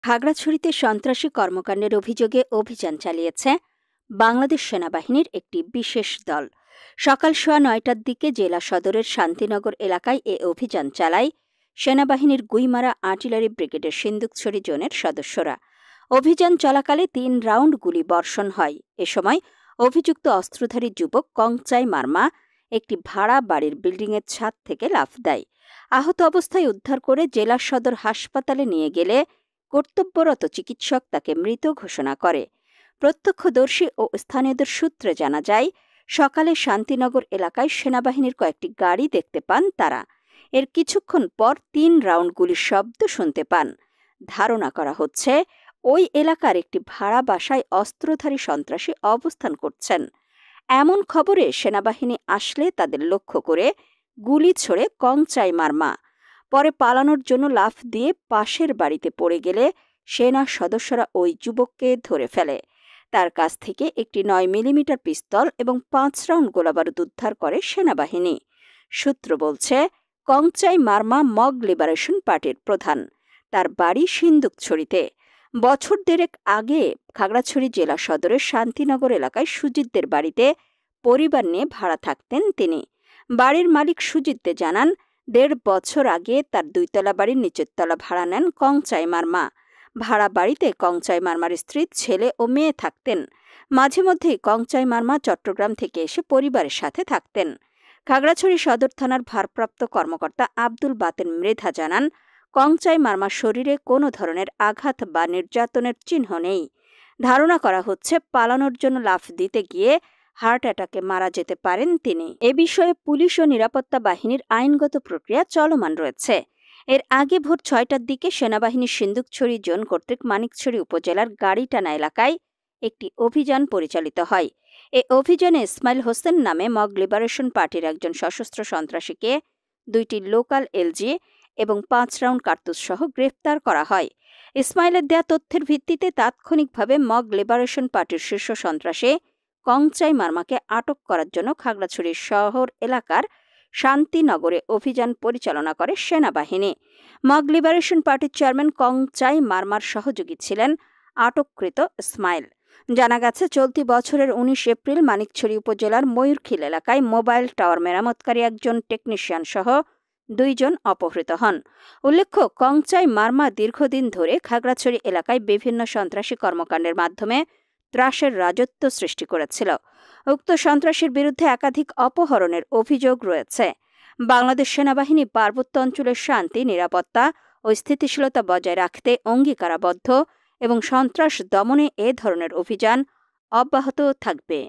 খাগড়াছড়িতে সন্ত্রাসী কর্মকাণ্ডের অভিযোগে অভিযান চালিয়েছে বাংলাদেশ সেনাবাহিনীর একটি বিশেষ দল। সকাল 9:30টার দিকে জেলা সদরের শান্তিনগর এলাকায় এ অভিযান চালায় সেনাবাহিনীর গুইমারা আর্টিলারি ব্রিগেডের সিন্দুকছড়ি জোনের সদস্যরা। অভিযান চলাকালে 3 রাউন্ড গুলি বর্ষণ হয়। এ সময় অভিযুক্ত অস্ত্রধারী যুবক কংচাই মারমা একটি ভাড়া বাড়ির বিল্ডিংয়ের ছাদ থেকে লাফ দেয়। আহত অবস্থায় উদ্ধার করে জেলা সদর হাসপাতালে নিয়ে গেলে কর্তব্যরত চিকিৎসক তাকে মৃত ঘোষণা করে। প্রত্যক্ষদর্শী ও স্থানীয়দের সূত্রে জানা যায়, সকালে শান্তিনগর এলাকায় সেনাবাহিনীর কয়েকটি গাড়ি দেখতে পান তারা। এর কিছুক্ষণ পর 3 রাউন্ড গুলির শব্দ শুনতে পান। ধারণা করা হচ্ছে ওই এলাকার একটি ভাড়া বাসায় অস্ত্রধারী সন্ত্রাসী অবস্থান করছেন। এমন খবরে সেনাবাহিনী আসলে তাদের লক্ষ্য করে গুলি ছোড়ে কংচাই মারমা। পরে পালানোর জন্য লাফ দিয়ে পাশের বাড়িতে পড়ে গেলে সেনা সদস্যরা ওই যুবককে ধরে ফেলে। তার কাছ থেকে একটি 9 মিলিমিটার পিস্তল এবং 5 রাউন্ড গোলাবারুদ উদ্ধার করে সেনাবাহিনী। সূত্র বলছে, কংচাই মারমা মগ লিবারেশন পার্টির প্রধান। তার বাড়ি সিন্দুকছড়িতে। বছর দেড়েক আগে খাগড়াছড়ি জেলা সদরের শান্তিনগর এলাকায় সুজিতদের বাড়িতে পরিবার নিয়ে ভাড়া থাকতেন তিনি। বাড়ির মালিক সুজিত জানান, 1.5 বছর আগে তার 2 তলা বাড়ির নিচের তলা ভাড়া নেন কংচাই মারমা। ভাড়া বাড়িতে কংচাই মারমার স্ত্রী, ছেলে ও মেয়ে থাকতেন। মাঝে মধ্যেই কংচাই মারমা চট্টগ্রাম থেকে এসে পরিবারের সাথে থাকতেন। খাগড়াছড়ি সদর থানার ভারপ্রাপ্ত কর্মকর্তা আব্দুল বাতেন মৃধা জানান, কংচাই মারমার শরীরে কোনো ধরনের আঘাত বা নির্যাতনের চিহ্ন নেই। ধারণা করা হচ্ছে পালানোর জন্য লাফ দিতে গিয়ে হার্ট অ্যাটাকে মারা যেতে পারেন তিনি। এ বিষয়ে পুলিশ ও নিরাপত্তা বাহিনীর আইনগত প্রক্রিয়া চলমান রয়েছে। এর আগে ভোর 6টার দিকে সেনাবাহিনীর সিন্দুকছড়ি জোন কর্তৃক মানিকছড়ি উপজেলার গাড়িটানা এলাকায় একটি অভিযান পরিচালিত হয়। এ অভিযানে ইসমাইল হোসেন নামে মগ লিবারেশন পার্টির একজন সশস্ত্র সন্ত্রাসীকে 2টি লোকাল এলজি এবং 5 রাউন্ড কার্তুজ সহ গ্রেফতার করা হয়। ইসমাইলের দেয়া তথ্যের ভিত্তিতে তাৎক্ষণিকভাবে মগ লিবারেশন পার্টির শীর্ষ সন্ত্রাসী কংচাই মারমাকে আটক করার জন্য খাগড়াছড়ি শহর এলাকার শান্তিনগরে অভিযান পরিচালনা করে সেনাবাহিনী। মগ লিবারেশন পার্টির চেয়ারম্যান কংচাই মারমার সহযোগী ছিলেন আটককৃত ইসমাইল। জানা গেছে, চলতি বছরের 19 এপ্রিল মানিকছড়ি উপজেলার ময়ূরখিল এলাকায় মোবাইল টাওয়ার মেরামতকারী একজন টেকনিশিয়ান সহ 2 জন অপহৃত হন। উল্লেখ্য, কংচাই মারমা দীর্ঘদিন ধরে খাগড়াছড়ি এলাকায় বিভিন্ন সন্ত্রাসী কর্মকাণ্ডের মাধ্যমে ত্রাসের রাজত্ব সৃষ্টি করেছিল। উক্ত সন্ত্রাসীর বিরুদ্ধে একাধিক অপহরণের অভিযোগ রয়েছে। বাংলাদেশ সেনাবাহিনী পার্বত্য অঞ্চলের শান্তি, নিরাপত্তা ও স্থিতিশীলতা বজায় রাখতে অঙ্গীকারাবদ্ধ এবং সন্ত্রাস দমনে এ ধরনের অভিযান অব্যাহত থাকবে।